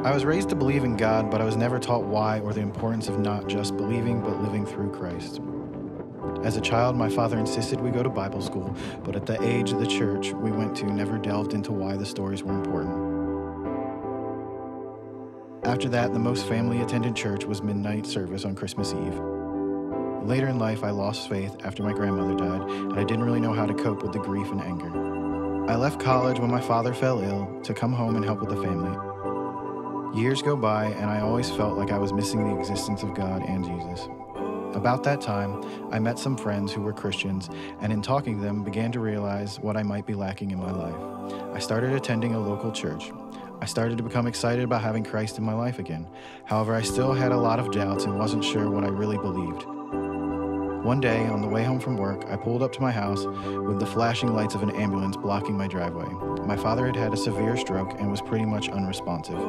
I was raised to believe in God, but I was never taught why or the importance of not just believing, but living through Christ. As a child, my father insisted we go to Bible school, but at the age of the church we went to never delved into why the stories were important. After that, the most family-attended church was midnight service on Christmas Eve. Later in life, I lost faith after my grandmother died, and I didn't really know how to cope with the grief and anger. I left college when my father fell ill to come home and help with the family. Years go by, and I always felt like I was missing the existence of God and Jesus. About that time, I met some friends who were Christians, and in talking to them, began to realize what I might be lacking in my life. I started attending a local church. I started to become excited about having Christ in my life again. However, I still had a lot of doubts and wasn't sure what I really believed. One day, on the way home from work, I pulled up to my house with the flashing lights of an ambulance blocking my driveway. My father had had a severe stroke and was pretty much unresponsive.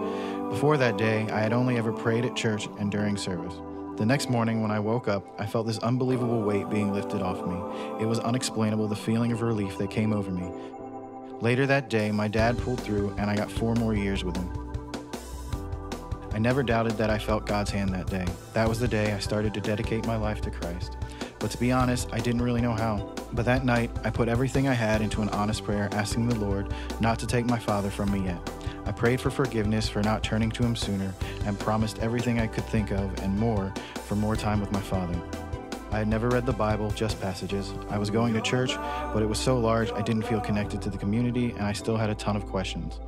Before that day, I had only ever prayed at church and during service. The next morning, when I woke up, I felt this unbelievable weight being lifted off me. It was unexplainable, the feeling of relief that came over me. Later that day, my dad pulled through, and I got 4 more years with him. I never doubted that I felt God's hand that day. That was the day I started to dedicate my life to Christ. But to be honest, I didn't really know how. But that night, I put everything I had into an honest prayer, asking the Lord not to take my father from me yet. I prayed for forgiveness for not turning to him sooner, and promised everything I could think of and more for more time with my father. I had never read the Bible, just passages. I was going to church, but it was so large I didn't feel connected to the community, and I still had a ton of questions.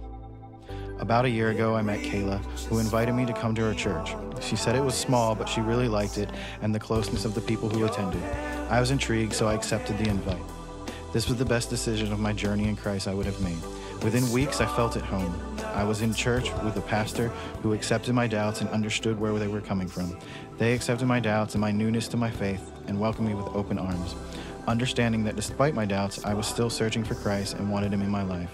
About a year ago, I met Kayla, who invited me to come to her church. She said it was small, but she really liked it and the closeness of the people who attended. I was intrigued, so I accepted the invite. This was the best decision of my journey in Christ I would have made. Within weeks, I felt at home. I was in church with a pastor who accepted my doubts and understood where they were coming from. They accepted my doubts and my newness to my faith and welcomed me with open arms, understanding that despite my doubts, I was still searching for Christ and wanted him in my life.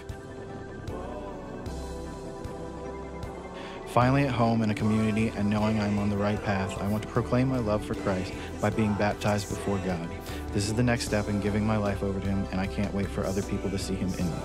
Finally at home in a community and knowing I'm on the right path, I want to proclaim my love for Christ by being baptized before God. This is the next step in giving my life over to him, and I can't wait for other people to see him in me.